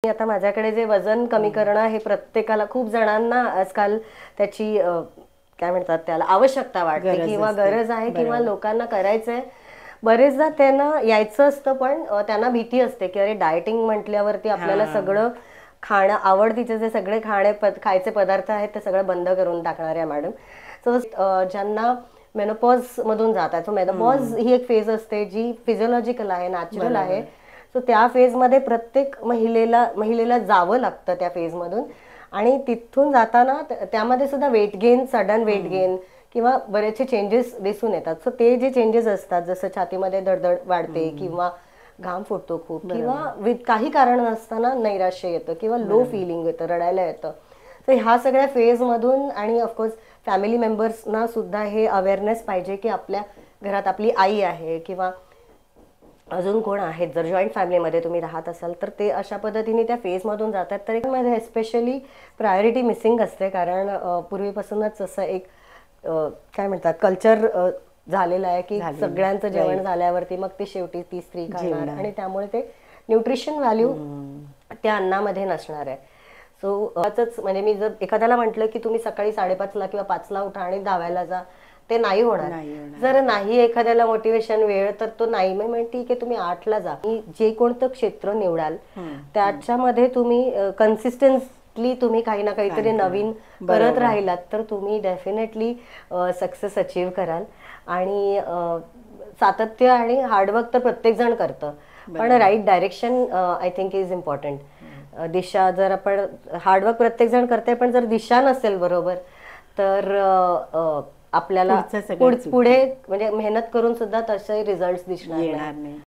आता माझ्याकडे जे वजन कमी करणं हे प्रत्येकाला खूप जणांना आजकाल त्याची काय म्हणतात त्याला आवश्यकता वाटते किंवा गरज आहे किंवा लोकांना करायचंय. बरेचदा त्यांना यायचं असतं पण त्यांना भीती असते की अरे डाएटिंग म्हटल्यावरती आपल्याला सगळं खाणं आवडतीचे जे सगळे खायचे पदार्थ आहेत ते सगळं बंद करून टाकणार आहे मॅडम. सो ज्यांना मेनोपॉज मधून जातात, सो मेनोपॉज ही एक फेज असते जी फिजिओलॉजिकल आहे, नॅचरल आहे. सो त्या फेजमध्ये प्रत्येक महिलेला जावं लागतं त्या फेजमधून. आणि तिथून जाताना त्यामध्ये सुद्धा weight gain, sudden weight gain किंवा बरेचसे चेंजेस दिसून येतात. सो ते जे चेंजेस असतात, जसं छातीमध्ये धडधड वाढते किंवा घाम फुटतो खूप किंवा काही कारण नसताना नैराश्य येतं किंवा लो फिलिंग येतं, रडायला येतं. तर ह्या सगळ्या फेजमधून आणि ऑफकोर्स फॅमिली मेंबर्सना सुद्धा हे अवेअरनेस पाहिजे की आपल्या घरात आपली आई आहे किंवा अजून कोण आहेत. जर जॉईंट फॅमिलीमध्ये तुम्ही राहत असाल तर ते अशा पद्धतीने त्या फेजमधून जातात. तर मध्ये एस्पेशली प्रायोरिटी मिसिंग असते, कारण पूर्वीपासूनच असं एक काय म्हणतात कल्चर झालेलं आहे की सगळ्यांचं जेवण झाल्यावरती मग ते शेवटी ती स्त्री खाणार आणि त्यामुळे ते न्यूट्रिशन व्हॅल्यू त्या अन्नामध्ये नसणार आहे. सो म्हणजे मी जर एखाद्याला म्हटलं की तुम्ही सकाळी 5:30ला किंवा 5ला उठा आणि धावायला जा, ते नाही होणार. जर नाही एखाद्याला मोटिवेशन वेळ तर तो नाही, मी म्हणते की तुम्ही 8ला जा. जे कोणतं क्षेत्र निवडाल त्याच्यामध्ये तुम्ही कन्सिस्टन्टली तुम्ही काही ना काहीतरी नवीन करत राहिलात तर तुम्ही डेफिनेटली सक्सेस अचीव्ह कराल. आणि सातत्य आणि हार्डवर्क तर प्रत्येक जण करतं, पण right direction I think is important. दिशा जर आपण हार्डवर्क प्रत्येक जण करते पण जर दिशा नसेल बरोबर तर आपल्याला पुढे म्हणजे मेहनत करून सुद्धा तसे रिझल्ट दिसणार नाही.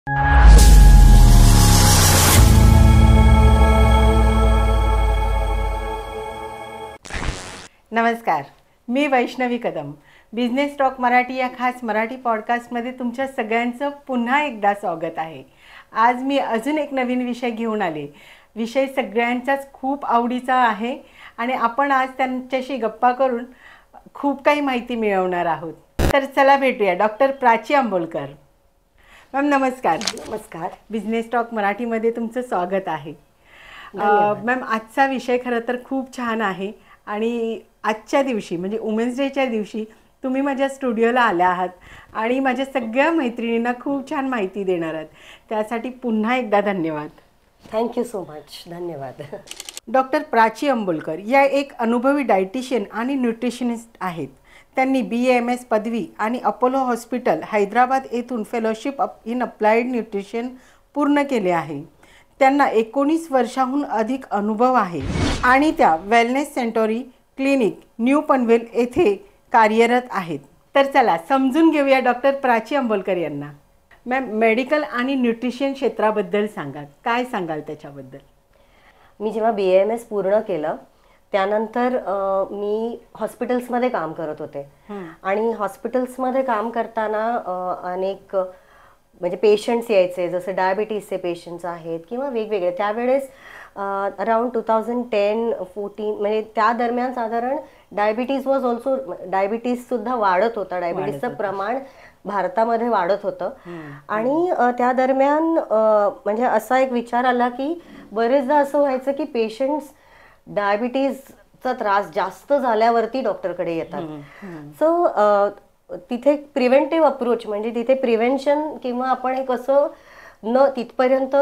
नमस्कार, मी वैष्णवी कदम. बिझनेस टॉक मराठी या खास मराठी पॉडकास्टमध्ये तुमच्या सगळ्यांचं पुन्हा एकदा स्वागत आहे. आज मी अजून एक नवीन विषय घेऊन आले. विषय सगळ्यांचाच खूप आवडीचा आहे आणि आपण आज त्यांच्याशी गप्पा करून खूप काही माहिती मिळवणार आहोत. तर चला भेटूया. डॉक्टर प्राची अंबोलकर. मॅम नमस्कार. नमस्कार. बिझनेस टॉक मराठीमध्ये तुमचं स्वागत आहे. मॅम आजचा विषय खरं तर खूप छान आहे आणि आजच्या दिवशी म्हणजे वुमेन्स डेच्या दिवशी तुम्ही माझ्या स्टुडिओला आल्या आहात आणि माझ्या सगळ्या मैत्रिणींना खूप छान माहिती देणार आहात. त्यासाठी पुन्हा एकदा धन्यवाद. Thank you so much. धन्यवाद. डॉक्टर प्राची अंबोलकर या एक अनुभवी डायटिशियन आणि न्यूट्रिशनिस्ट आहेत. त्यांनी BAMS पदवी आणि अपोलो हॉस्पिटल हैदराबाद येथून फेलोशिप इन अप्लाइड न्यूट्रिशन पूर्ण केले आहे. त्यांना 19 वर्षाहून अधिक अनुभव आहे आणि त्या wellness Centauri clinic new Panvel येथे कार्यरत आहेत. तर चला समजून घेऊया डॉक्टर प्राची अंबोलकर यांना. मॅम, मेडिकल आणि न्यूट्रिशन क्षेत्राबद्दल सांगा, काय सांगाल त्याच्याबद्दल? मी जेव्हा BAMS पूर्ण केलं त्यानंतर मी हॉस्पिटल्समध्ये काम करत होते आणि हॉस्पिटल्समध्ये काम करताना अनेक म्हणजे पेशंट्स यायचे, जसे डायबिटीसचे पेशंट्स आहेत किंवा वेगवेगळे. त्यावेळेस अराउंड 2010-14 म्हणजे त्या दरम्यान साधारण डायबिटीज वॉज ऑल्सो, डायबिटीज सुद्धा वाढत होता. डायबिटीजचं प्रमाण भारतामध्ये वाढत होतं आणि त्या दरम्यान म्हणजे असा एक विचार आला की बरेचदा असं व्हायचं की पेशंट्स डायबिटीजचा त्रास जास्त झाल्यावरती डॉक्टरकडे येतात. सो तिथे प्रिव्हेंटिव्ह अप्रोच म्हणजे तिथे प्रिव्हेन्शन किंवा आपण हे कसं तिथपर्यंत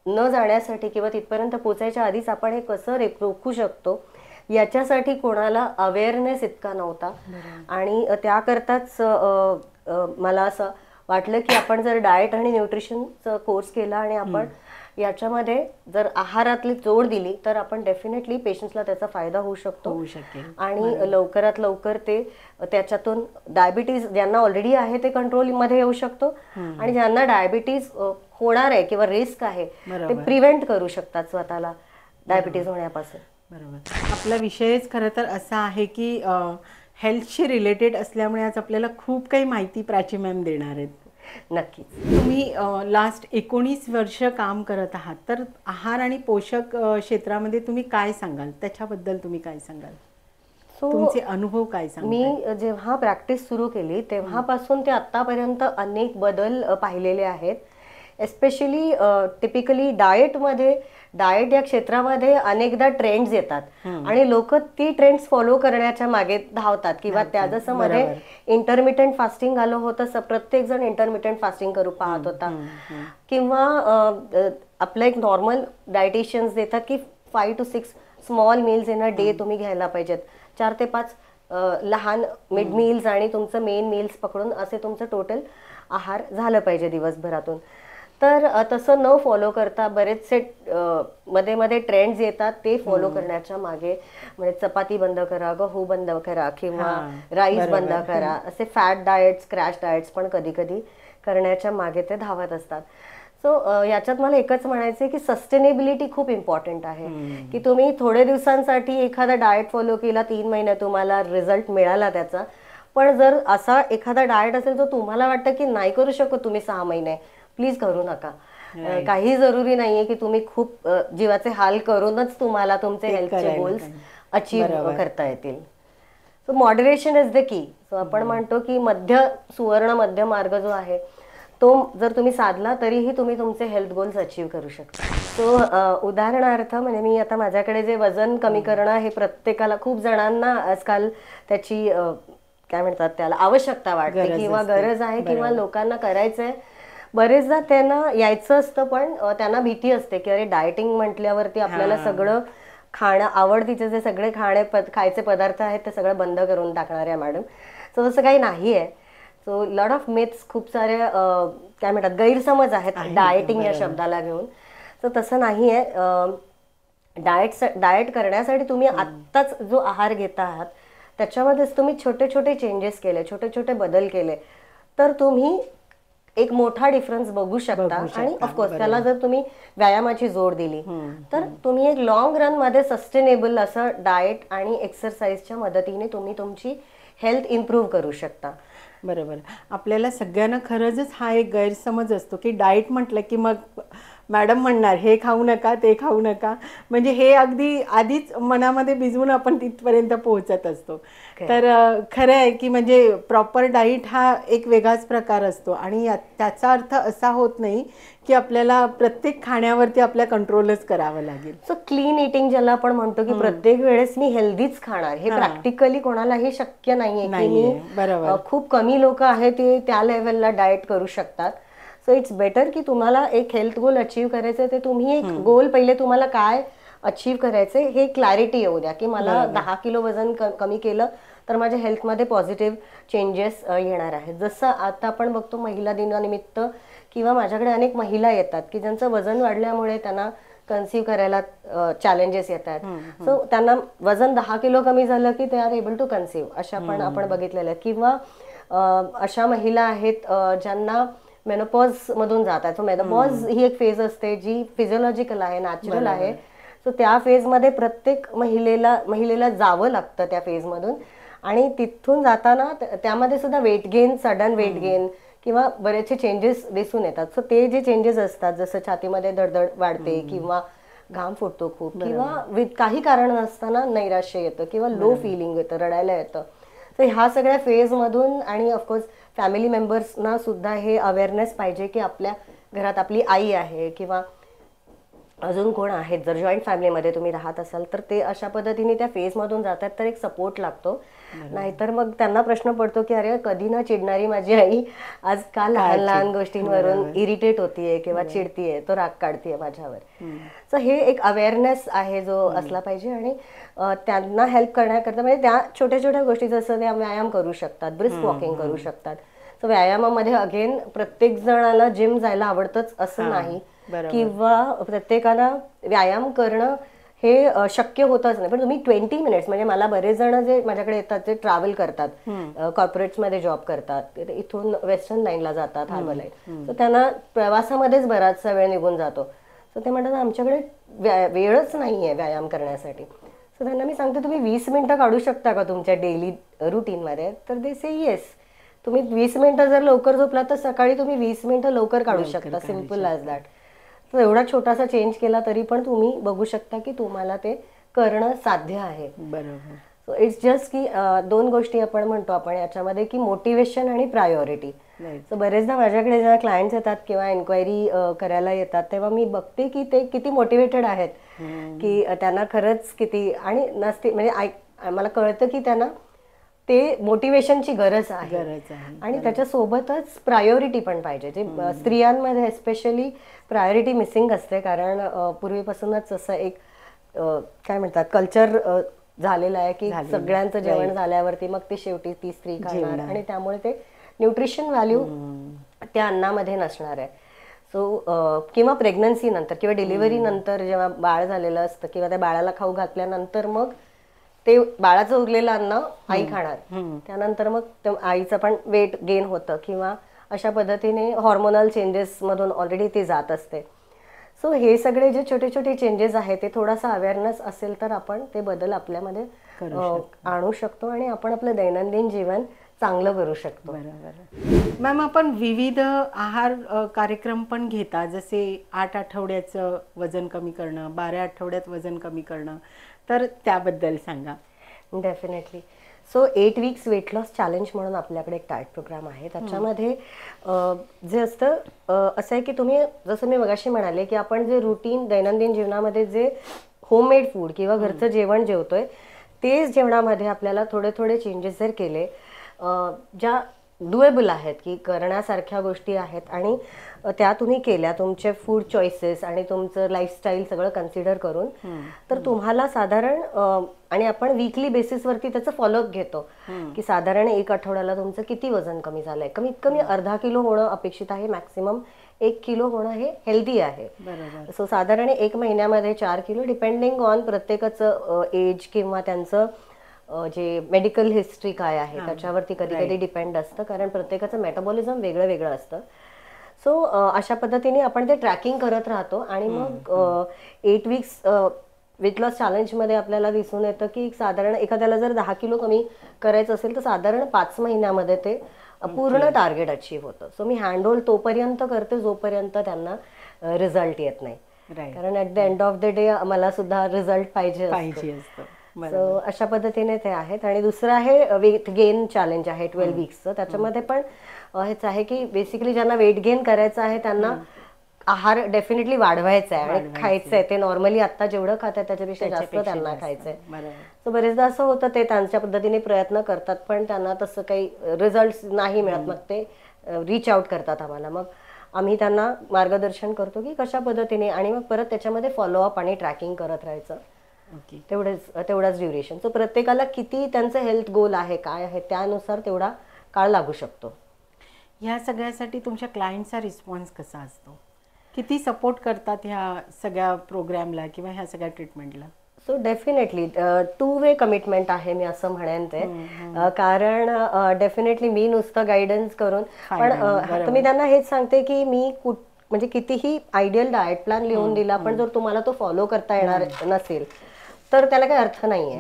न जाण्यासाठी किंवा तिथपर्यंत पोचायच्या आधीच आपण हे कसं रोखू शकतो याच्यासाठी कोणाला अवेअरनेस इतका नव्हता. आणि त्याकरताच मला असं वाटलं की आपण जर डाएट आणि न्यूट्रिशनचा कोर्स केला आणि आपण याच्यामध्ये जर आहारातली जोड दिली तर आपण डेफिनेटली पेशंट्सला त्याचा फायदा होऊ शकेल आणि लवकरात लवकर ते त्याच्यातून डायबिटीज ज्यांना ऑलरेडी आहे ते कंट्रोलमध्ये येऊ शकतो आणि ज्यांना डायबिटीज होणार आहे किंवा रिस्क आहे ते प्रिव्हेंट करू शकतात स्वतःला डायबिटीज होण्यापासून. बरोबर. आपला विषयच खरं तर असा आहे की हेल्थशी रिलेटेड असल्यामुळे आज आपल्याला खूप काही माहिती प्राची मॅम देणार आहेत. नक्कीच. तुम्ही लास्ट 19 वर्ष काम करत आहात, तर आहार आणि पोषक क्षेत्रामध्ये तुम्ही काय सांगाल, त्याच्याबद्दल तुम्ही काय सांगाल? तुमचे अनुभव काय सांगाल? मी जेव्हा प्रॅक्टिस सुरू केली तेव्हापासून ते आतापर्यंत अनेक बदल पाहिलेले आहेत. एस्पेशली टिपिकली डाएट या क्षेत्रामध्ये अनेकदा ट्रेंड्स येतात आणि लोक ती ट्रेंड्स फॉलो करण्याच्या मागे धावतात किंवा त्या जसं मध्ये इंटरमिटंट फास्टिंग आलं होतं, प्रत्येक जण इंटरमिटंट फास्टिंग करू पाहत होता किंवा आपलं एक नॉर्मल डायटिशियन्स देतात की 5 to 6 small meals in a day तुम्ही घ्यायला पाहिजेत, 4 ते 5 लहान मिड मील्स आणि तुमचं मेन मील्स पकडून असे तुमचं टोटल आहार झालं पाहिजे दिवसभरातून. तर तसं न फॉलो करता बरेचसे मध्ये मध्ये ट्रेंड्स येतात, ते फॉलो करण्याच्या मागे म्हणजे चपाती बंद करा, गहू बंद करा किंवा राईस बंद करा, असे फॅट डाएट्स, क्रॅश डाएट्स पण कधी कधी करण्याच्या मागे ते धावत असतात. सो याच्यात मला एकच म्हणायचं आहे की सस्टेनेबिलिटी खूप इम्पॉर्टंट आहे, की तुम्ही थोडे दिवसांसाठी एखादा डाएट फॉलो केला, 3 महिने तुम्हाला रिझल्ट मिळाला त्याचा, पण जर असा एखादा डाएट असेल तर तुम्हाला वाटतं की नाही करू शकत तुम्ही 6 महिने, प्लीज करू नका. काही जरुरी नाहीये की तुम्ही खूप जीवाचे हाल करूनच तुम्हाला तुमचे हेल्थचे गोल्स अचीव्ह करता येतील. So moderation is the key. So आपण म्हणतो की सुवर्ण मध्य मार्ग जो आहे तो जर तुम्ही साधला तरीही तुम्ही तुमचे हेल्थ गोल्स अचीव्ह करू शकता. सो उदाहरणार्थ म्हणजे मी आता माझ्याकडे जे वजन कमी करणं हे प्रत्येकाला, खूप जणांना आजकाल त्याची काय म्हणतात त्याला आवश्यकता वाटते किंवा गरज आहे किंवा लोकांना करायचंय. बरेचदा त्यांना यायचं असतं पण त्यांना भीती असते की अरे डाएटिंग म्हटल्यावरती आपल्याला सगळं खाणं, आवडतीचे जे सगळे खायचे पदार्थ आहेत ते सगळं बंद करून टाकणार आहे मॅडम. सो तसं काही नाही आहे. सो लॉट ऑफ मिथ्स, खूप सारे काय म्हणतात गैरसमज आहेत डाएटिंग या शब्दाला घेऊन. सो तसं नाही आहे. डाएट करण्यासाठी तुम्ही आत्ताच जो आहार घेता आहात त्याच्यामध्येच तुम्ही छोटे छोटे चेंजेस केले, छोटे छोटे बदल केले तर तुम्ही एक मोठा डिफरन्स बघू शकता. आणि ऑफकोर्स त्याला जर तुम्ही व्यायामाची जोड दिली तर तुम्ही एक लॉंग रन मध्ये सस्टेनेबल असं डाएट आणि एक्सरसाइजच्या मदतीने तुम्ही तुमची हेल्थ इम्प्रूव्ह करू शकता. बरोबर. आपल्याला सगळ्यांना खरंच हा एक गैरसमज असतो की डाएट म्हटलं की मग मॅडम म्हणणार हे खाऊ नका, ते खाऊ नका, म्हणजे हे अगदी आधीच मनामध्ये भिजवून आपण तिथपर्यंत पोहोचत असतो. तर खरं आहे की म्हणजे प्रॉपर डाईट हा एक वेगळाच प्रकार असतो आणि त्याचा अर्थ असा होत नाही की आपल्याला प्रत्येक खाण्यावरती आपल्या कंट्रोलच करावं लागेल. सो क्लीन इटिंग ज्याला आपण म्हणतो की प्रत्येक वेळेस मी हेल्दीच खाणार, हे प्रॅक्टिकली कोणालाही शक्य नाहीये की मी खूप कमी लोक आहेत ते त्या लेवलला डाएट करू शकतात. सो इट्स बेटर की तुम्हाला एक हेल्थ गोल अचीव्ह करायचं ते तुम्ही एक गोल पहिले तुम्हाला काय अचीव्ह करायचे हे क्लॅरिटी येऊ द्या की मला 10 किलो वजन कमी केलं तर माझ्या हेल्थमध्ये पॉझिटिव्ह चेंजेस येणार आहेत. जसं आता आपण बघतो महिला दिनानिमित्त किंवा माझ्याकडे अनेक महिला येतात की ज्यांचं वजन वाढल्यामुळे त्यांना कन्सीव्ह करायला चॅलेंजेस येतात. सो त्यांना वजन 10 किलो कमी झालं की they are able to conceive, अशा पण आपण बघितलेलं आहे. किंवा अशा महिला आहेत ज्यांना मेनोपॉज मधून जातात. सो मेनोपॉज ही एक फेज असते जी फिजिओलॉजिकल आहे, नॅचरल आहे. सो त्या फेजमध्ये प्रत्येक महिलेला जावं लागतं त्या फेजमधून आणि तिथून जाताना त्यामध्ये सुद्धा weight gain, sudden weight gain किंवा बरेचसे चेंजेस दिसून येतात. सो ते जे चेंजेस असतात जसं छातीमध्ये धडधड वाढते किंवा घाम फुटतो खूप किंवा काही कारण नसताना नैराश्य येतं किंवा लो फिलिंग येतं, रडायला येतं. तर ह्या सगळ्या फेजमधून आणि ऑफकोर्स फॅमिली मेंबर्सना सुद्धा हे अवेअरनेस पाहिजे की आपल्या घरात आपली आई आहे किंवा अजून कोण आहेत, जर जॉईंट फॅमिलीमध्ये तुम्ही राहत असाल तर ते अशा पद्धतीने त्या फेजमधून जातात तर एक सपोर्ट लागतो. नाहीतर मग त्यांना प्रश्न पडतो की अरे कधी ना चिडणारी माझी आई आज का लहान लहान गोष्टींवरून इरिटेट होतीये किंवा चिडतीये, तो राग काढतीये माझ्यावर. सो हे एक अवेअरनेस आहे जो असला पाहिजे आणि त्यांना हेल्प करण्याकरता म्हणजे त्या छोट्या छोट्या गोष्टी जसं त्या व्यायाम करू शकतात, ब्रिस्क वॉकिंग करू शकतात. सो व्यायामामध्ये अगेन प्रत्येक जणाला जिम जायला आवडतंच असं नाही किंवा प्रत्येकाला व्यायाम करणं हे शक्य होतच नाही. पण तुम्ही 20 मिनिट्स म्हणजे मला बरेच जण जे माझ्याकडे येतात जे ट्रॅव्हल करतात, कॉर्पोरेट्समध्ये जॉब करतात, इथून वेस्टर्न लाईनला जातात, हार्बर लाईन, तर त्यांना प्रवासामध्येच बराचसा वेळ निघून जातो. सो ते म्हणतात आमच्याकडे वेळच नाहीये व्यायाम करण्यासाठी. सो त्यांना मी सांगते तुम्ही 20 मिनिटं काढू शकता का तुमच्या डेली रुटीनमध्ये, तर दे से येस. तुम्ही 20 मिनिटं जर लवकर झोपला तर सकाळी तुम्ही 20 मिनिटं लवकर काढू शकता, सिम्पल ॲज दॅट. तर एवढा छोटासा चेंज केला तरी पण तुम्ही बघू शकता की तुम्हाला ते करणं साध्य आहे. बरोबर. सो इट्स जस्ट की दोन गोष्टी आपण म्हणतो आपण याच्यामध्ये की मोटिवेशन आणि प्रायोरिटी. सो बरेचदा माझ्याकडे जेव्हा क्लायंट्स येतात किंवा एन्क्वायरी करायला येतात तेव्हा मी बघते की ते किती मोटिवेटेड आहेत, की त्यांना खरंच किती आणि नसते म्हणजे मला कळतं की त्यांना ते मोटिवेशनची गरज आहे आणि त्याच्यासोबतच प्रायोरिटी पण पाहिजे. जे स्त्रियांमध्ये एस्पेशली प्रायोरिटी मिसिंग असते, कारण पूर्वीपासूनच असं एक काय म्हणतात कल्चर झालेलं आहे की सगळ्यांचं जेवण झाल्यावरती मग ते शेवटी ती स्त्री खाणार आणि त्यामुळे ते न्यूट्रिशन व्हॅल्यू त्या अन्नामध्ये नसणार आहे. सो किंवा प्रेग्नन्सी नंतर किंवा डिलिव्हरी नंतर जेव्हा बाळ झालेलं असतं किंवा त्या बाळाला खाऊ घातल्यानंतर मग ते बाळाचं उरलेलं अन्न आई खाणार, त्यानंतर मग आईचं पण वेट गेन होतं किंवा अशा पद्धतीने हॉर्मोनल चेंजेस मधून ऑलरेडी ती जात असते. सो हे सगळे जे छोटे छोटे चेंजेस आहेत ते थोडासा अवेअरनेस असेल तर आपण ते बदल आपल्यामध्ये आणू शकतो आणि आपण आपलं दैनंदिन जीवन चांगलं करू शकतो. मॅम, आपण विविध आहार कार्यक्रम पण घेता, जसे 8 आठवड्याचं वजन कमी करणं, 12 आठवड्यात वजन कमी करणं, तर त्याबद्दल सांगा. Definitely. So 8 weeks weight loss challenge म्हणून आपल्याकडे एक डाएट प्रोग्राम आहे. त्याच्यामध्ये जे असतं असं आहे की तुम्ही जसं मी मगाशी म्हणाले की आपण जे रुटीन दैनंदिन जीवनामध्ये जे होममेड फूड किंवा घरचं जेवण जेवतोय तेच जेवणामध्ये आपल्याला थोडे थोडे चेंजेस जर केले ज्या डुएबल आहेत की करण्यासारख्या गोष्टी आहेत आणि त्या तुम्ही केल्या तुमचे फूड चॉईसेस आणि तुमचं लाईफस्टाईल सगळं कन्सिडर करून, तर तुम्हाला साधारण आणि आपण वीकली बेसिसवरती त्याचं फॉलोअप घेतो की साधारण 1 आठवड्याला तुमचं किती वजन कमी झालंय. कमीत कमी अर्धा किलो होणं अपेक्षित आहे, मॅक्सिमम 1 किलो होणं हे हेल्दी आहे. सो साधारण 1 महिन्यामध्ये 4 किलो डिपेंडिंग ऑन प्रत्येकाचं एज किंवा त्यांचं जे मेडिकल हिस्ट्री काय आहे त्याच्यावरती कधी कधी डिपेंड असतं, कारण प्रत्येकाचं मेटाबॉलिझम वेगळं वेगळं असतं. सो अशा पद्धतीने आपण ते ट्रॅकिंग करत राहतो आणि मग 8 वीक्स वेट लॉस चॅलेंजमध्ये आपल्याला दिसून येतं की साधारण एखाद्याला जर 10 किलो कमी करायचं असेल तर साधारण 5 महिन्यामध्ये ते पूर्ण टार्गेट अचीव्ह होतं. सो मी हँडहोल्ड तोपर्यंत करते जोपर्यंत त्यांना रिझल्ट येत नाही, कारण at the end of the day मला सुद्धा रिझल्ट पाहिजे असतो. सो अशा पद्धतीने ते आहेत. आणि दुसरं आहे वेट गेन चॅलेंज आहे 12 वीक्सचं. त्याच्यामध्ये पण हेच आहे की बेसिकली ज्यांना वेट गेन करायचं आहे त्यांना आहार डेफिनेटली वाढवायचा आहे आणि खायचं आहे. ते नॉर्मली आता जेवढं खातात त्याच्यापेक्षा जास्त त्यांना खायचंय. सो बरेचदा असं होतं ते त्यांच्या पद्धतीने प्रयत्न करतात पण त्यांना तसं काही रिझल्ट नाही मिळत, मग ते रीच आउट करतात आम्हाला. मग आम्ही त्यांना मार्गदर्शन करतो की कशा पद्धतीने आणि मग परत त्याच्यामध्ये फॉलोअप आणि ट्रॅकिंग करत राहायचं. तेवढाच ड्युरेशन. सो प्रत्येकाला किती त्यांचं हेल्थ गोल आहे काय आहे त्यानुसार तेवढा काळ लागू शकतो. ह्या सगळ्यासाठी तुमच्या क्लायंटचा रिस्पॉन्स कसा असतो? किती सपोर्ट करतात ह्या सगळ्या प्रोग्रामला किंवा ह्या सगळ्या ट्रीटमेंटला? सो डेफिनेटली 2 वे कमिटमेंट आहे मी असं म्हणेन ते, कारण डेफिनेटली मी नुसतं गायडन्स करून पण मी त्यांना हेच सांगते की मी म्हणजे कितीही आयडियल डाएट प्लॅन लिहून दिला पण जर तुम्हाला तो फॉलो करता येणार नसेल तर त्याला काही अर्थ नाहीये.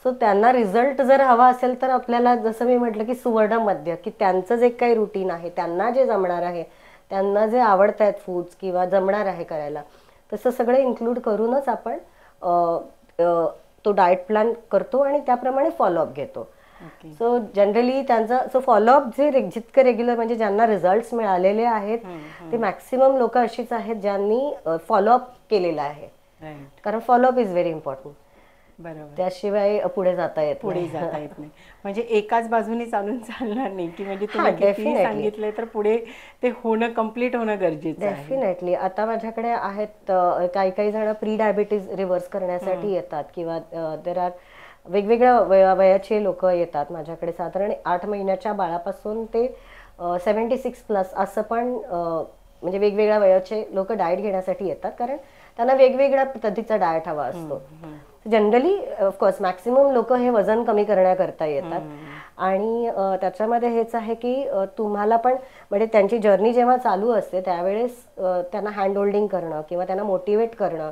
सो त्यांना रिझल्ट जर हवा असेल तर आपल्याला जसं मी म्हटलं की सुवर्ण मध्य, की त्यांचं जे काही रुटीन आहे त्यांना जे जमणार आहे त्यांना जे आवडत आहेत फूड्स किंवा जमणार आहे करायला तसं सगळं इन्क्लूड करूनच आपण तो डाएट प्लॅन करतो आणि त्याप्रमाणे फॉलोअप घेतो. सो जनरली त्यांचा फॉलोअप जितकं रेग्युलर म्हणजे ज्यांना रिझल्ट मिळालेले आहेत ते मॅक्सिमम लोक अशीच आहेत ज्यांनी फॉलोअप केलेला आहे, कारण फॉलोअप इज व्हेरी इम्पॉर्टंट. बरोबर, त्याशिवाय पुढे जाता येत नाही. म्हणजे एकाच बाजूने चालून चालणार नाही की म्हणजे तुम्ही कितीही सांगितलंय तर पुढे ते होणं कम्प्लीट होणं गरजेचं आहे. डेफिनेटली. आता माझ्याकडे आहेत काही जण प्री डायबिटीज रिव्हर्स करण्यासाठी येतात किंवा देर आर वेगवेगळ्या वयाचे लोक येतात माझ्याकडे. साधारण 8 महिन्याच्या बाळापासून ते 76 प्लस असं पण म्हणजे वेगवेगळ्या वयाचे लोक डाएट घेण्यासाठी येतात, कारण त्यांना वेगवेगळ्या पद्धतीचा डाएट हवा असतो. जनरली ऑफकोर्स मॅक्सिमम लोक हे वजन कमी करण्याकरता येतात आणि त्याच्यामध्ये हेच आहे की तुम्हाला पण म्हणजे त्यांची जर्नी जेव्हा चालू असते त्यावेळेस त्यांना हँड होल्डिंग करणं किंवा त्यांना मोटिवेट करणं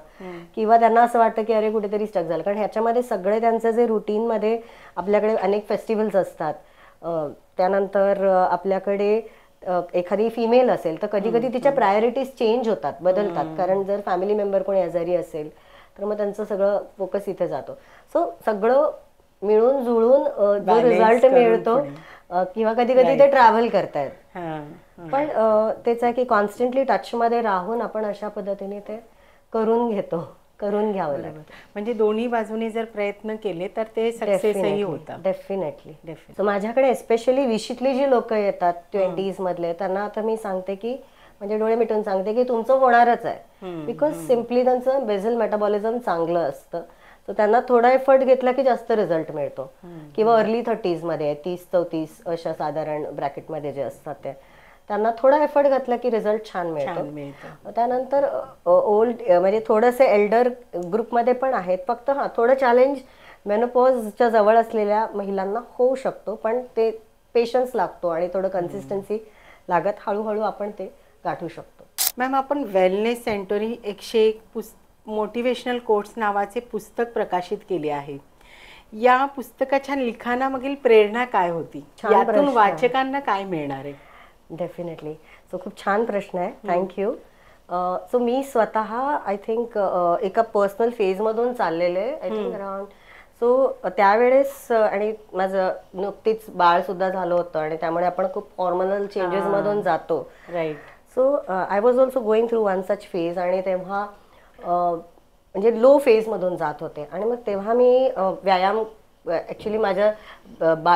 किंवा त्यांना असं वाटतं की अरे कुठेतरी स्टक झालं, कारण ह्याच्यामध्ये सगळे त्यांचं जे रुटीनमध्ये आपल्याकडे अनेक फेस्टिवल्स असतात. त्यानंतर आपल्याकडे एखादी फिमेल असेल तर कधी कधी तिच्या प्रायोरिटीज चेंज होतात, बदलतात, कारण जर फॅमिली मेंबर कोणी आजारी असेल तर मग त्यांचं सगळं फोकस इथे जातो. सो सगळं मिळून जुळून जो रिझल्ट मिळतो किंवा कधी कधी ते ट्रॅव्हल करतायत. पण तेच आहे की कॉन्स्टंटली टचमध्ये राहून आपण अशा पद्धतीने ते करून घ्यावं लागतं. म्हणजे दोन्ही बाजूने जर प्रयत्न केले तर ते सक्सेसही होतं. डेफिनेटली. सो माझ्याकडे एस्पेशली विशीतली जी लोक येतात 20s मधले, त्यांना आता मी सांगते की म्हणजे डोळे मिटून सांगते की तुमचं होणारच आहे. बिकॉज सिम्पली त्यांचं बेझल मेटाबॉलिझम चांगलं असतं. तर त्यांना थोडा एफर्ट घेतला की जास्त रिझल्ट मिळतो. किंवा अर्ली 30s मध्ये 30-34 अशा साधारण ब्रॅकेटमध्ये जे असतात ते, त्यांना थोडा एफर्ट घातला की रिझल्ट छान मिळतो. त्यानंतर ओल्ड म्हणजे थोडंसे एल्डर ग्रुपमध्ये पण आहेत. फक्त थोडं चॅलेंज मेनोपॉजच्या जवळ असलेल्या महिलांना होऊ शकतो, पण ते पेशन्स लागतो आणि थोडं कन्सिस्टन्सी लागत हळूहळू आपण ते गाठू शकतो. मॅम, आपण वेलनेस सेंटरी 101 मोटिवेशनल कोट्स नावाचे पुस्तक प्रकाशित केले आहे. या पुस्तकाच्या लिखाणामागील प्रेरणा काय होती? यातून वाचकांना काय मिळणार आहे? डेफिनेटली. सो खूप छान प्रश्न आहे. थँक्यू. सो मी स्वतः आय थिंक एका पर्सनल फेजमधून चाललेले आय थिंक अराउंड. सो त्यावेळेस आणि माझं नुकतीच बाळ सुद्धा झालं होतं आणि त्यामुळे आपण खूप हॉर्मोनल चेंजेस मधून जातो. Right. So I was also going through one such phase आणि तेव्हा म्हणजे लो फेजमधून जात होते. आणि मग तेव्हा मी व्यायाम ॲक्च्युली माझ्या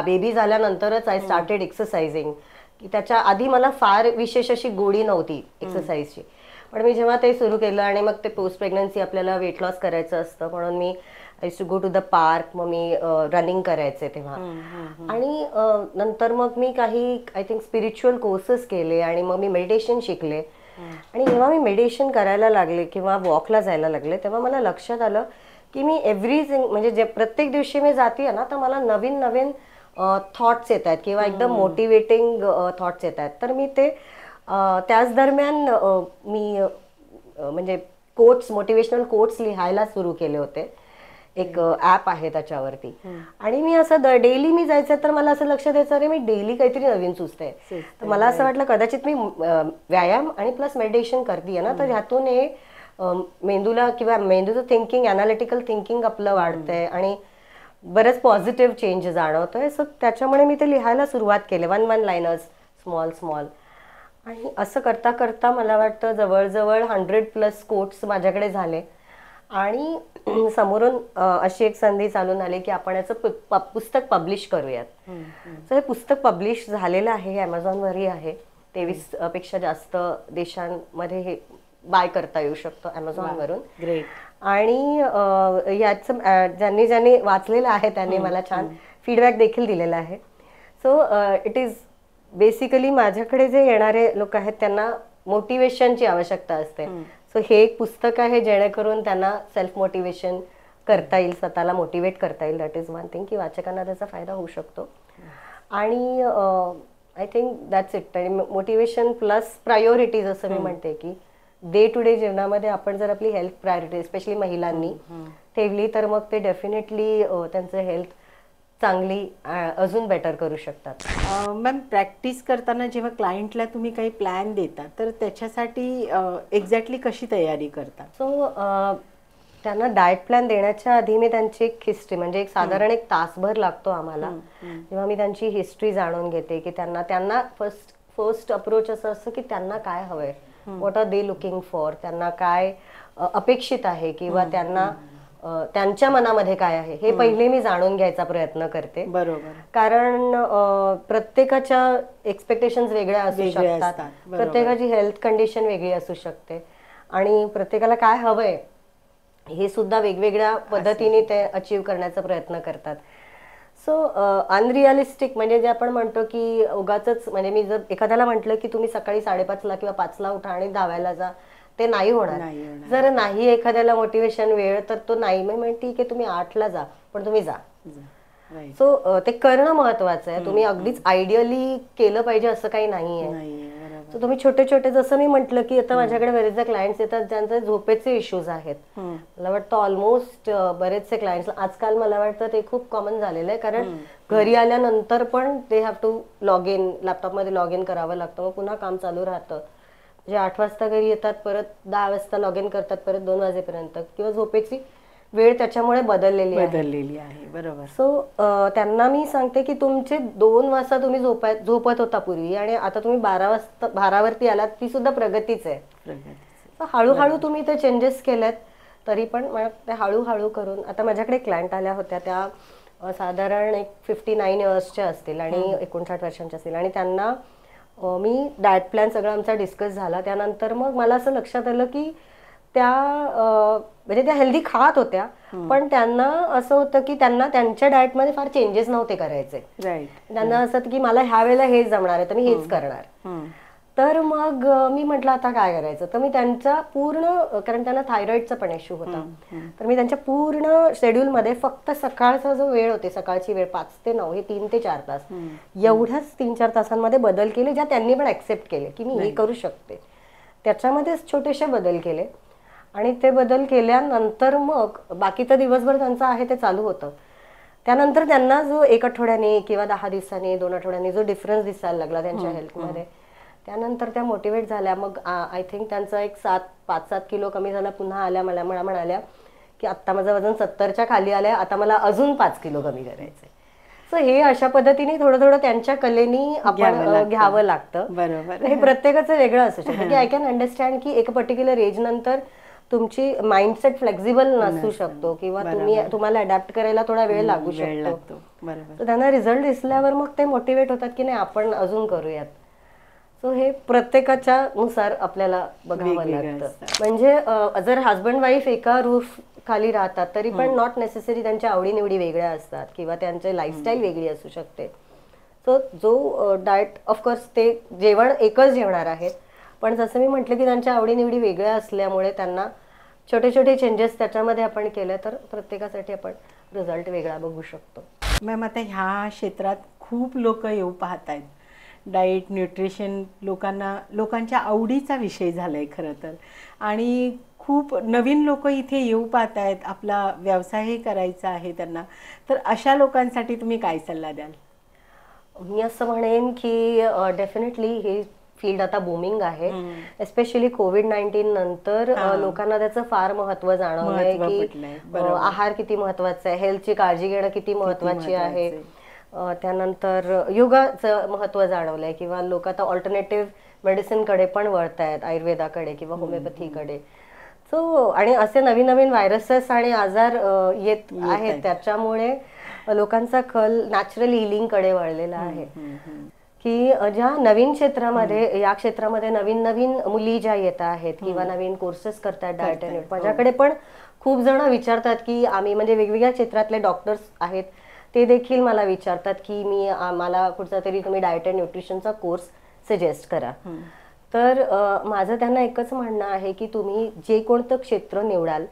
बेबी झाल्यानंतरच आय स्टार्टेड एक्सरसाइजिंग. की त्याच्या आधी मला फार विशेष अशी गोडी नव्हती एक्सरसाइजची. पण मी जेव्हा ते सुरू केलं आणि मग ते पोस्ट प्रेग्नन्सी आपल्याला वेट लॉस करायचं असतं म्हणून मी I to go to the park. मग मी रनिंग करायचे तेव्हा. आणि नंतर मग मी काही आय थिंक स्पिरिच्युअल कोर्सेस केले आणि मग मी मेडिटेशन शिकले. आणि जेव्हा मी मेडिटेशन करायला लागले किंवा वॉकला जायला लागले तेव्हा मला लक्षात आलं की मी एव्हरीथिंग म्हणजे जे प्रत्येक दिवशी मी जाते ना तर मला नवीन नवीन थॉट्स येत आहेत किंवा एकदम मोटिवेटिंग थॉट्स येत आहेत. तर मी ते त्याच दरम्यान मी म्हणजे कोट्स, मोटिवेशनल कोट्स लिहायला सुरू केले होते. एक ॲप आहे त्याच्यावरती. आणि मी असं डेली मी जायचं तर मला असं लक्षात यायचं अरे मी डेली काहीतरी नवीन सुचते. तर मला असं वाटलं कदाचित मी व्यायाम आणि प्लस मेडिटेशन करते ना, तर ह्यातून हे मेंदूला किंवा मेंदूचं थिंकिंग, अनालिटिकल थिंकिंग आपलं वाढतंय आणि बरेच पॉझिटिव्ह चेंज जाणवतोय. सो त्याच्यामुळे मी ते लिहायला सुरुवात केली. One liners, small. आणि असं करता करता मला वाटतं जवळजवळ 100+ कोट्स माझ्याकडे झाले. आणि समोरून अशी एक संधी चालून आली की आपण याचं पुस्तक पब्लिश करूयात. सो हे पुस्तक पब्लिश झालेलं आहे. हे ॲमेझॉनवरही आहे. 23 पेक्षा जास्त देशांमध्ये हे बाय करता येऊ शकतो ॲमेझॉनवरून. ग्रेट. आणि याचं ज्यांनी वाचलेलं आहे त्यांनी मला छान फीडबॅक देखील दिलेला आहे. सो इट इज बेसिकली माझ्याकडे जे येणारे लोक आहेत त्यांना मोटिवेशनची आवश्यकता असते. सो हे एक पुस्तक आहे जेणेकरून त्यांना सेल्फ मोटिवेशन करता येईल, स्वतःला मोटिवेट करता येईल. दॅट इज वन थिंग की वाचकांना त्याचा फायदा होऊ शकतो. आणि आय थिंक दॅट्स इट. आणि मोटिवेशन प्लस प्रायोरिटीज असं मी म्हणते की डे टू डे जीवनामध्ये आपण जर आपली हेल्थ प्रायोरिटी स्पेशली महिलांनी ठेवली तर मग ते डेफिनेटली त्यांचं हेल्थ चांगली अजून बेटर करू शकतात. मॅम, प्रॅक्टिस करताना जेव्हा क्लायंटला तुम्ही काही प्लॅन देता तर त्याच्यासाठी एक्झॅक्टली कशी तयारी करता? सो त्यांना डाएट प्लॅन देण्याच्या आधी मी त्यांची एक हिस्ट्री म्हणजे एक साधारण एक तासभर लागतो आम्हाला. जेव्हा मी त्यांची हिस्ट्री जाणून घेते की त्यांना फर्स्ट अप्रोच असं असतं की त्यांना काय हवंय, what are they looking for, त्यांना काय अपेक्षित आहे किंवा त्यांना त्यांच्या मनामध्ये काय आहे हे पहिले मी जाणून घ्यायचा प्रयत्न करते. बरोबर. कारण प्रत्येकाच्या एक्सपेक्टेशन्स वेगळ्या असू शकतात. प्रत्येकाची हेल्थ कंडिशन वेगळी असू शकते आणि प्रत्येकाला काय हवंय हे सुद्धा वेगवेगळ्या पद्धतीने ते अचीव करण्याचा प्रयत्न करतात. सो अनरिअलिस्टिक म्हणजे जे आपण म्हणतो की उगाच म्हणजे मी जर एखाद्याला म्हटलं की तुम्ही सकाळी 5:30ला किंवा 5ला उठा आणि धावायला जा, ते नाही होणार. जर नाही एखाद्याला मोटिवेशन वेळ तर तो नाही. मी म्हणते की तुम्ही 8ला जा पण तुम्ही जा. सो ते करणं महत्वाचं आहे. तुम्ही अगदीच आयडियली केलं पाहिजे असं काही नाहीये. सो तुम्ही छोटे छोटे जसं मी म्हटलं की आता माझ्याकडे बरेचसे क्लायंट्स येतात ज्यांचे झोपेचे इश्यूज आहेत. मला वाटतं ऑलमोस्ट बरेचसे क्लायंट्स आजकाल मला वाटतं ते खूप कॉमन झालेलं आहे. कारण घरी आल्यानंतर पण they have to log in, लॅपटॉपमध्ये लॉग इन करावं लागतं. मग पुन्हा काम चालू राहतं. म्हणजे 8 वाजता घरी येतात, परत 10 वाजता लॉग इन करतात, परत 2 वाजेपर्यंत किंवा झोपेची वेळ त्याच्यामुळे बदललेली आहे. बरोबर. सो त्यांना मी सांगते की तुमचे 2 वाजता तुम्ही झोपत होता पूर्वी आणि आता तुम्ही 12वरती आलात, ती सुद्धा प्रगतीच आहे. हळूहळू तुम्ही ते चेंजेस केलेत तरी पण ते हळूहळू करून. आता माझ्याकडे क्लायंट आल्या होत्या, त्या साधारण एक 59 इयर्सच्या असतील आणि 59 वर्षांच्या असतील आणि त्यांना मी डाएट प्लॅन सगळं आमचा डिस्कस झाला. त्यानंतर मग मला असं लक्षात आलं की त्या म्हणजे त्या हेल्दी खात होत्या, पण त्यांना असं होतं की त्यांना त्यांच्या डाएटमध्ये फार चेंजेस नव्हते करायचे. त्यांना असं होतं की मला ह्या वेळेला हेच जमणार आहे तर मी हेच करणार. तर मग मी म्हटलं आता काय करायचं, तर मी त्यांचा पूर्ण, कारण त्यांना थायरॉइडचा पण इश्यू होता, तर मी त्यांच्या पूर्ण शेड्यूलमध्ये फक्त सकाळचा जो वेळ होते, सकाळची वेळ 5 ते 9 हे 3 ते 4 तास एवढ्याच 3-4 तासांमध्ये बदल केले, ज्या त्यांनी पण ऍक्सेप्ट केले की मी हे करू शकते. त्याच्यामध्येच छोटेसे बदल केले आणि ते बदल केल्यानंतर मग बाकी तर दिवसभर त्यांचं आहे ते चालू होतं. त्यानंतर त्यांना जो 1 आठवड्याने किंवा 10 दिवसांनी 2 आठवड्यांनी जो डिफरन्स दिसायला लागला त्यांच्या हेल्थमध्ये, त्यानंतर त्या मोटिवेट झाल्या. मग आय थिंक त्यांचा एक 5-7 किलो कमी झाला. पुन्हा आल्या, मला म्हणाल्या की आता माझं वजन 70च्या खाली आलंय, आता मला अजून 5 किलो कमी करायचंय. सो हे अशा पद्धतीने थोडं थोडं त्यांच्या कलेनी आपण घ्यावं लागतं. बरोबर. हे प्रत्येकाचं वेगळं असू शकतं की आय कॅन अंडरस्टँड की एक पर्टिक्युलर एज नंतर तुमची माइंडसेट फ्लेक्झिबल नसू शकतो किंवा तुम्हाला अडॅप्ट करायला थोडा वेळ लागू शकतो. तर त्यांना रिझल्ट दिसल्यावर मग ते मोटिवेट होतात की नाही आपण अजून करूयात. सो हे प्रत्येकाच्या नुसार आपल्याला बघावं लागतं. म्हणजे जर हजबंड वाईफ एका रूफ खाली राहतात तरी पण नॉट नेसेसरी त्यांच्या आवडीनिवडी वेगळ्या असतात किंवा त्यांची लाईफस्टाईल वेगळी असू शकते. सो जो डाएट ऑफकोर्स ते जेवण एकच जेवणार आहेत, पण जसं मी म्हटलं की त्यांच्या आवडीनिवडी वेगळ्या असल्यामुळे त्यांना छोटे छोटे चेंजेस त्याच्यामध्ये आपण केले तर प्रत्येकासाठी आपण रिझल्ट वेगळा बघू शकतो. मॅम, आता ह्या क्षेत्रात खूप लोक येऊ पाहत आहेत. डाएट, न्यूट्रिशन लोकांच्या आवडीचा विषय झालाय खरं तर, आणि खूप नवीन लोक इथे येऊ पाहत आहेत, आपला व्यवसायही करायचा आहे त्यांना. तर अशा लोकांसाठी तुम्ही काय सल्ला द्याल? मी असं म्हणेन की डेफिनेटली हे फील्ड आता बूमिंग आहे. एस्पेशली कोविड-19 नंतर लोकांना त्याचं फार महत्व जाणवलंय की आहार किती महत्वाचा आहे, हेल्थची काळजी घेणं किती महत्वाची आहे. त्यानंतर योगाचं महत्व जाणवलंय किंवा लोक आता ऑल्टरनेटिव्ह मेडिसिनकडे पण वळतायत, आयुर्वेदाकडे किंवा होमिओपॅथीकडे. सो आणि असे नवीन नवीन व्हायरसेस आणि आजार येत आहेत, त्याच्यामुळे लोकांचा कल नॅचरल हिलिंगकडे वळलेला आहे. की ज्या नवीन क्षेत्रामध्ये, या क्षेत्रामध्ये नवीन नवीन मुली ज्या येत आहेत किंवा नवीन कोर्सेस करतात डाएट अँड माझ्याकडे पण खूप जण विचारतात की आम्ही, म्हणजे वेगवेगळ्या क्षेत्रातले डॉक्टर्स आहेत ते देखील मला विचारतात की मला कुठचा तरी तुम्ही डाएट अँड न्यूट्रिशनचा कोर्स सजेस्ट करा. तर माझं त्यांना एकच म्हणणं आहे की तुम्ही जे कोणतं क्षेत्र निवडाल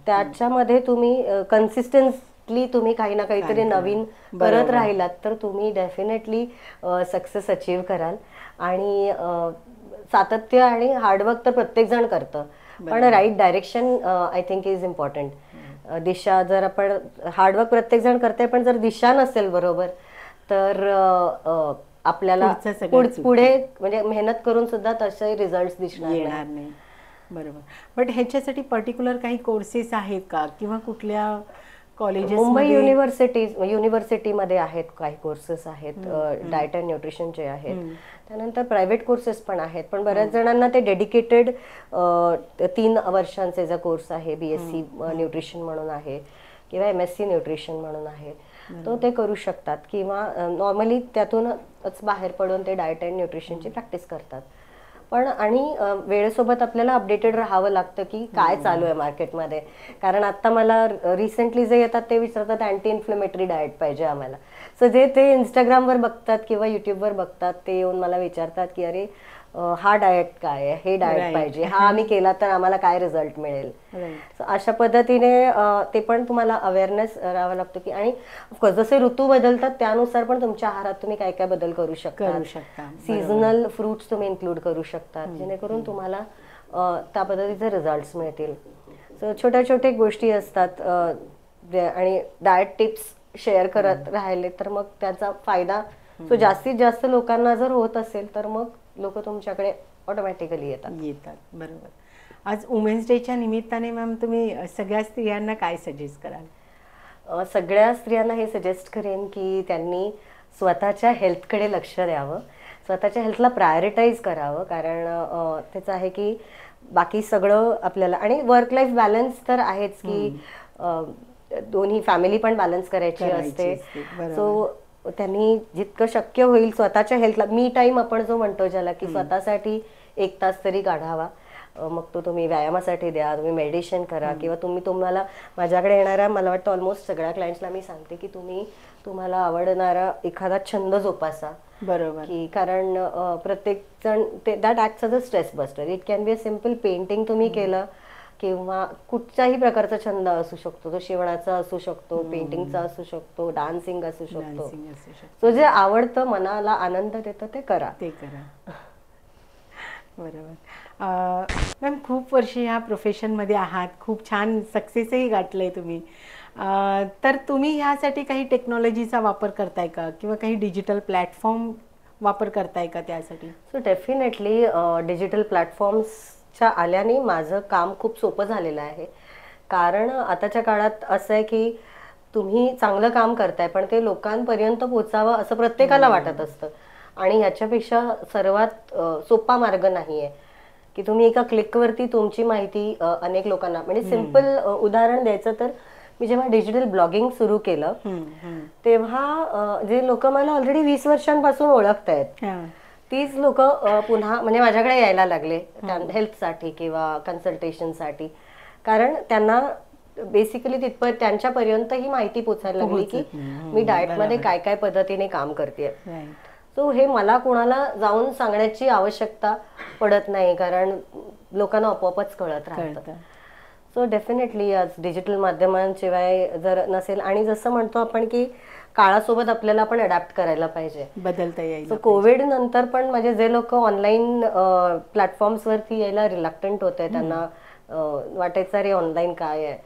त्याच्यामध्ये तुम्ही कन्सिस्टन्टली तुम्ही काही ना काहीतरी नवीन करत राहिलात तर तुम्ही डेफिनेटली सक्सेस अचीव्ह कराल. आणि सातत्य आणि हार्डवर्क तर प्रत्येक जण करतं, पण right direction I think is important. दिशा, जर आपण हार्डवर्क प्रत्येक जण करते पण जर दिशा नसेल बरोबर तर आपल्याला पुढे म्हणजे मेहनत करून सुद्धा तसे रिझल्ट दिसणार नाही. बरोबर. बट ह्याच्यासाठी पर्टिक्युलर काही कोर्सेस आहेत का किंवा कुठल्या कॉलेजेस? मुंबई युनिव्हर्सिटीमध्ये आहेत काही कोर्सेस आहेत डाएट अँड न्यूट्रिशनचे आहेत. त्यानंतर प्रायव्हेट कोर्सेस पण आहेत, पण बऱ्याच जणांना ते डेडिकेटेड 3 वर्षांचे जो कोर्स आहे, BSc न्यूट्रिशन म्हणून आहे किंवा MSc न्यूट्रिशन म्हणून आहे, तो ते करू शकतात किंवा नॉर्मली त्यातूनच बाहेर पडून ते डाएट अँड न्यूट्रिशनची प्रॅक्टिस करतात. पण आणि वेळेसोबत आपल्याला अपडेटेड राहावं लागतं की काय चालू आहे मार्केटमध्ये. कारण आता मला रिसेंटली जे येतात ते विचारतात अँटी इन्फ्लेमेटरी डाएट पाहिजे आम्हाला. सो जे ते इंस्टाग्रामवर बघतात किंवा युट्यूबवर बघतात ते येऊन मला विचारतात की अरे हा डाएट काय आहे, हे डाएट पाहिजे, हा आम्ही केला तर आम्हाला काय रिझल्ट मिळेल. अशा पद्धतीने ते पण तुम्हाला अवेअरनेस राहावा लागतो की, आणि जसे ऋतू बदलतात त्यानुसार पण तुमच्या आहारात तुम्ही काय काय बदल करू शकता. सीझनल फ्रुट्स तुम्ही इन्क्लूड करू शकता जेणेकरून तुम्हाला त्या पद्धतीचे रिझल्ट्स मिळतील. सो छोट्या छोट्या गोष्टी असतात आणि डाएट टिप्स शेअर करत राहिले तर मग त्याचा फायदा सो जास्तीत जास्त लोकांना जर होत असेल तर मग लोक तुमच्याकडे ऑटोमॅटिकली येतात. बरोबर. आज वुमेन्स डेच्या निमित्ताने मॅम तुम्ही सगळ्या स्त्रियांना काय सजेस्ट कराल? सगळ्या स्त्रियांना हे सजेस्ट करेन की त्यांनी स्वतःच्या हेल्थकडे लक्ष द्यावं, स्वतःच्या हेल्थला प्रायोरिटाईज करावं. कारण त्याचं आहे की बाकी सगळं आपल्याला, आणि वर्क लाईफ बॅलन्स तर आहेच की दोन्ही फॅमिली पण बॅलन्स करायची असते. सो त्यांनी जितकं शक्य होईल स्वतःच्या हेल्थला, मी टाईम आपण जो म्हणतो ज्याला, की स्वतःसाठी 1 तास तरी काढावा. मग तो तुम्ही व्यायामासाठी द्या, तुम्ही मेडिटेशन करा, किंवा तुम्हाला माझ्याकडे येणाऱ्या, मला वाटतं ऑलमोस्ट सगळ्या क्लायंट्सला मी सांगते की तुम्हाला आवडणारा एखादा छंद जोपासा. बरोबर. की कारण प्रत्येक जण that acts as a stress buster. It can be a simple painting तुम्ही केलं, किंवा कुठच्याही प्रकारचा छंद असू शकतो, तो शिवणाचा असू शकतो, पेंटिंगचा असू शकतो, डान्सिंग असू शकतो. सो जे आवडतं, मनाला आनंद देतं ते करा. बरोबर. मॅम खूप वर्ष ह्या प्रोफेशनमध्ये आहात, खूप छान सक्सेसही गाठलंय तुम्ही. तर तुम्ही ह्यासाठी काही टेक्नॉलॉजीचा वापर करताय का, किंवा काही डिजिटल प्लॅटफॉर्म वापर करताय का त्यासाठी? सो डेफिनेटली डिजिटल प्लॅटफॉर्म्सच्या आल्याने माझं काम खूप सोपं झालेलं आहे. कारण आताच्या काळात असं आहे की तुम्ही चांगलं काम करताय, पण ते लोकांपर्यंत पोचावं असं प्रत्येकाला वाटत असतं. आणि ह्याच्यापेक्षा सर्वात सोपा मार्ग नाहीये की तुम्ही एका क्लिकवरती तुमची माहिती अनेक लोकांना, म्हणजे सिम्पल उदाहरण द्यायचं तर, मी जेव्हा डिजिटल ब्लॉगिंग सुरू केलं तेव्हा जे लोक मला ऑलरेडी 20 वर्षांपासून ओळखतायत, तीच लोक पुन्हा म्हणजे माझ्याकडे यायला लागले हेल्थसाठी किंवा कन्सल्टेशनसाठी. कारण त्यांना बेसिकली तिथपर्यंत त्यांच्यापर्यंत ही माहिती पोचायला लागली की मी डाएटमध्ये काय काय पद्धतीने काम करते. सो हे मला कोणाला जाऊन सांगण्याची आवश्यकता पडत नाही, कारण लोकांना आपोआपच कळत राहतं. सो डेफिनेटली आज डिजिटल माध्यमांशिवाय जर नसेल, आणि जसं म्हणतो आपण की काळासोबत आपल्याला पण अडॅप्ट करायला पाहिजे, बदलता येईल. सो कोविड नंतर पण म्हणजे जे लोक ऑनलाईन प्लॅटफॉर्म्सवरती यायला रिलक्टंट होते, त्यांना वाटायचं अरे ऑनलाईन काय आहे,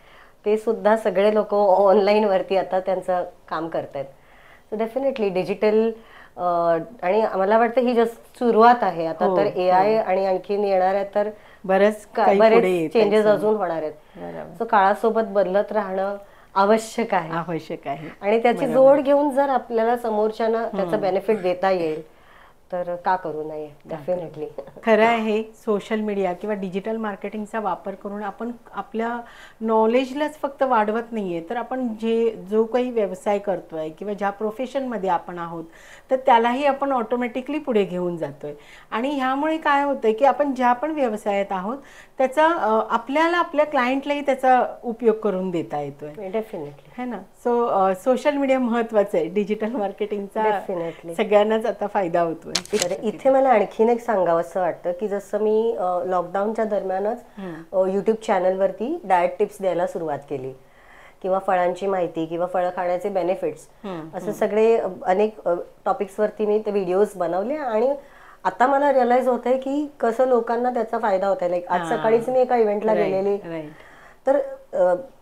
ते सुद्धा सगळे लोक ऑनलाईनवरती आता त्यांचं काम करतायत. सो डेफिनेटली डिजिटल, आणि मला वाटतं ही जस्ट सुरुवात आहे आता. तर AI आणि आणखीन येणार आहे, तर बरेच चेंजेस अजून होणार आहेत. सो काळासोबत बदलत राहणं आवश्यक आहे. आणि त्याची जोड घेऊन जर आपल्याला समोरच्यांना त्याचा बेनिफिट देता येईल तर का करू नये. डेफिनेटली खरं आहे. सोशल मीडिया किंवा डिजिटल मार्केटिंगचा वापर करून आपण आपल्या नॉलेजलाच फक्त वाढवत नाहीये, तर आपण जो काही व्यवसाय करतोय किंवा ज्या प्रोफेशनमध्ये आपण आहोत तर त्यालाही आपण ऑटोमॅटिकली पुढे घेऊन जातोय. आणि ह्यामुळे काय होतंय की आपण ज्या पण व्यवसायात आहोत त्याचा आपल्याला आपल्या क्लायंटलाही त्याचा उपयोग करून देता येतोय. डेफिनेटली है ना. सो सोशल मीडिया महत्वाचं आहे. डिजिटल मार्केटिंगचा सगळ्यांनाच आता फायदा होतोय. तर इथे मला आणखीन एक सांगावंसं वाटतं की जसं मी लॉकडाऊनच्या दरम्यानच यूट्यूब चॅनलवरती डाएट टिप्स द्यायला सुरुवात केली, किंवा फळांची माहिती किंवा फळं खाण्याचे बेनिफिट्स, असं सगळे अनेक टॉपिक्सवरती मी ते व्हिडिओज बनवले. आणि आता मला रिअलाइज होत आहे की कसं लोकांना त्याचा फायदा होत आहे. लाईक आज सकाळीच मी एका इव्हेंटला गेलेली, तर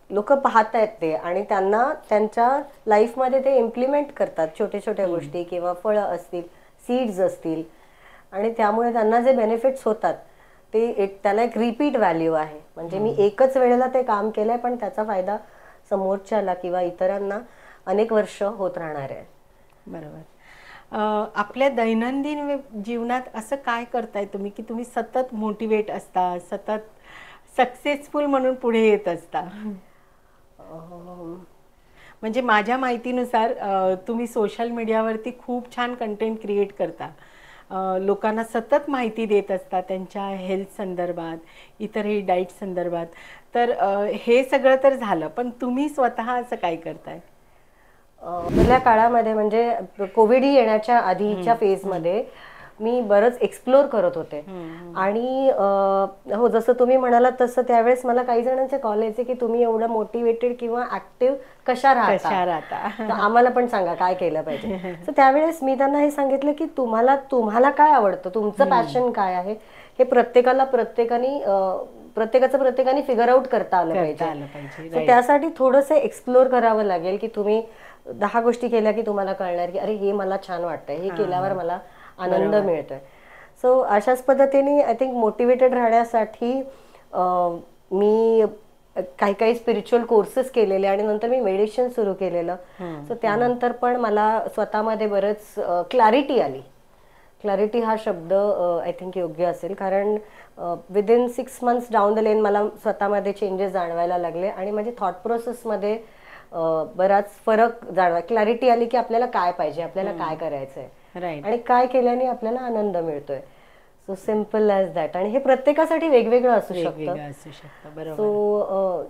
लोक पाहत आहेत ते, आणि त्यांना त्यांच्या लाईफमध्ये ते इम्प्लिमेंट करतात छोट्या छोट्या गोष्टी, किंवा फळं असतील, सीड्स असतील, आणि त्यामुळे त्यांना जे बेनिफिट्स होतात ते त्याला एक रिपीट व्हॅल्यू आहे. म्हणजे मी एकच वेळेला ते काम केलंय, पण त्याचा फायदा समोरच्याला किंवा इतरांना अनेक वर्ष होत राहणार आहे. बरोबर. आपल्या दैनंदिन जीवनात असं काय करताय तुम्ही की तुम्ही सतत मोटिवेट असता, सतत सक्सेसफुल म्हणून पुढे येत असता? म्हणजे माझ्या माहितीनुसार तुम्ही सोशल मीडियावरती खूप छान कंटेंट क्रिएट करता, लोकांना सतत माहिती देत असता त्यांच्या हेल्थ संदर्भात, इतरही डाईट संदर्भात. तर हे सगळं तर झालं, पण तुम्ही स्वतः असं काय करताय? पहिल्या काळामध्ये म्हणजे कोविड येण्याच्या आधीच्या फेजमध्ये मी बरंच एक्सप्लोर करत होते. आणि हो, जसं तुम्ही म्हणालात तसं त्यावेळेस मला काही जणांचे कॉल यायचे की तुम्ही एवढं मोटिवेटेड किंवा ऍक्टिव्ह कशा राहता, आम्हाला पण सांगा काय केलं पाहिजे. तर त्यावेळेस मी त्यांना हे सांगितलं की तुम्हाला काय आवडतं, तुमचं पॅशन काय आहे, हे प्रत्येकाने फिगर आउट करता आलं पाहिजे. त्यासाठी थोडंसं एक्सप्लोर करावं लागेल की तुम्ही 10 गोष्टी केल्या की तुम्हाला कळणार की अरे हे मला छान वाटतंय, हे केल्यावर मला आनंद मिळतोय. सो अशाच पद्धतीने आय थिंक मोटिवेटेड राहण्यासाठी मी काही काही स्पिरिच्युअल कोर्सेस केलेले आणि नंतर मी मेडिटेशन सुरू केलेलं. सो त्यानंतर पण मला स्वतःमध्ये बरंच क्लॅरिटी आली. क्लॅरिटी हा शब्द आय थिंक योग्य असेल, कारण within 6 months down the lane मला स्वतःमध्ये चेंजेस जाणवायला लागले आणि माझी थॉट प्रोसेसमध्ये बराच फरक जाणवा. क्लॅरिटी आली की आपल्याला काय पाहिजे, आपल्याला काय करायचंय आणि काय केल्याने आपल्याला आनंद मिळतोय. So simple as that. आणि हे प्रत्येकासाठी वेगवेगळं असू शकतं. सो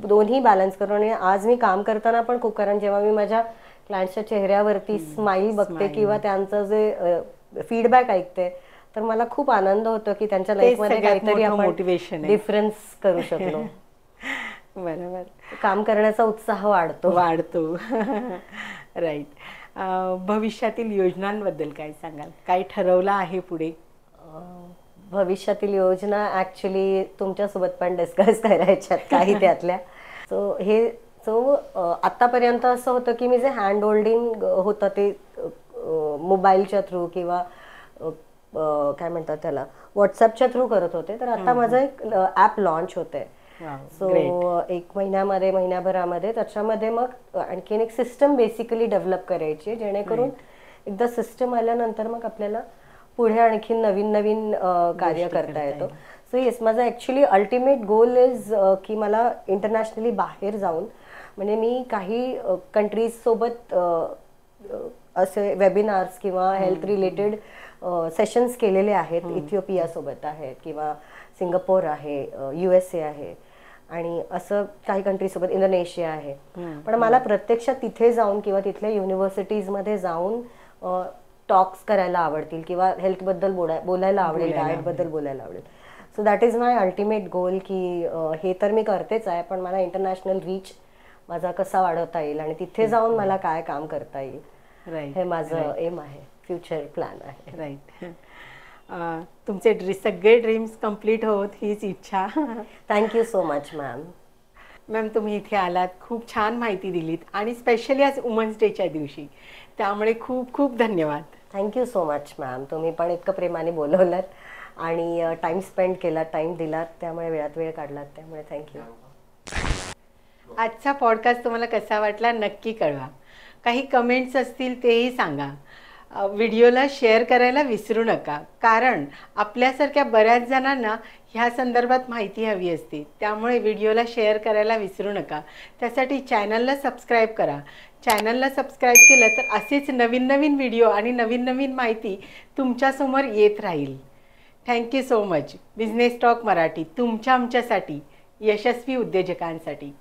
दोन्ही बॅलन्स करून. आणि आज मी काम करताना पण खूप, कारण जेव्हा मी माझ्या क्लायंट्सच्या चेहऱ्यावरती स्माईल बघते किंवा त्यांचं जे फीडबॅक ऐकते, तर मला खूप आनंद होतो की त्यांच्या लाईफमध्ये काहीतरी आपण डिफरन्स करू शकलो. बरोबर. काम करण्याचा उत्साह वाढतो. राईट. भविष्यातील योजनांबद्दल काय सांगाल? काय ठरवलं आहे पुढे? भविष्यातील योजना ॲक्च्युली तुमच्यासोबत पण डिस्कस करायच्यात काही त्यातल्या. सो आतापर्यंत असं होतं की मी जे हँड होल्डिंग होतं ते मोबाईलच्या थ्रू किंवा काय म्हणतात त्याला, व्हॉट्सअपच्या थ्रू करत होते. तर आता माझं एक ॲप लॉन्च होतंय. सो 1 महिन्याभरामध्ये त्याच्यामध्ये मग आणखीन एक सिस्टम बेसिकली डेव्हलप करायची, जेणेकरून एकदा सिस्टम आल्यानंतर मग आपल्याला पुढे आणखीन नवीन कार्य करता येतं. सो येस, माझा ॲक्च्युली अल्टिमेट गोल इज की मला इंटरनॅशनली बाहेर जाऊन, म्हणजे मी काही कंट्रीज सोबत असे वेबिनार्स किंवा हेल्थ रिलेटेड सेशन्स केलेले आहेत. इथिओपिया सोबत आहेत किंवा सिंगापोर आहे, USA आहे आणि असं काही कंट्रीसोबत, इंडोनेशिया आहे. पण मला प्रत्यक्षात तिथे जाऊन किंवा तिथल्या युनिव्हर्सिटीजमध्ये जाऊन टॉक्स करायला आवडतील किंवा हेल्थबद्दल बोलायला आवडेल, डाएटबद्दल बोलायला आवडेल. So that is my ultimate goal की हे तर मी करतेच आहे, पण मला इंटरनॅशनल रीच माझा कसा वाढवता येईल आणि तिथे जाऊन मला काय काम करता येईल, हे माझं एम आहे, फ्युचर प्लॅन आहे. राईट. तुमचे सगळे ड्रीम्स कम्प्लीट होत हीच इच्छा. Thank you so much ma'am. Ma'am, तुम्ही इथे आलात, खूप छान माहिती दिलीत आणि स्पेशली आज वुमन्स डेच्या दिवशी, त्यामुळे खूप खूप धन्यवाद. Thank you so much ma'am. तुम्ही पण इतकं प्रेमाने बोलवलात आणि टाइम स्पेंड केला, टाइम दिलात, त्यामुळे वेळात वेळ काढलात, त्यामुळे थँक्यू. आजचा पॉडकास्ट तुम्हाला कसा वाटला नक्की कळवा. काही कमेंट्स असतील तेही सांगा. व्हिडिओला शेअर करायला विसरू नका, कारण आपल्यासारख्या बऱ्याच जणांना ह्या संदर्भात माहिती हवी असते. त्यामुळे व्हिडिओला शेअर करायला विसरू नका. त्यासाठी चॅनलला सबस्क्राईब करा. चॅनलला सबस्क्राईब केलं तर असेच नवीन व्हिडिओ आणि नवीन माहिती तुमच्यासमोर येत राहील. Thank you so much. Business talk Marathi, तुमच्या आमच्यासाठी, यशस्वी उद्योजकांसाठी.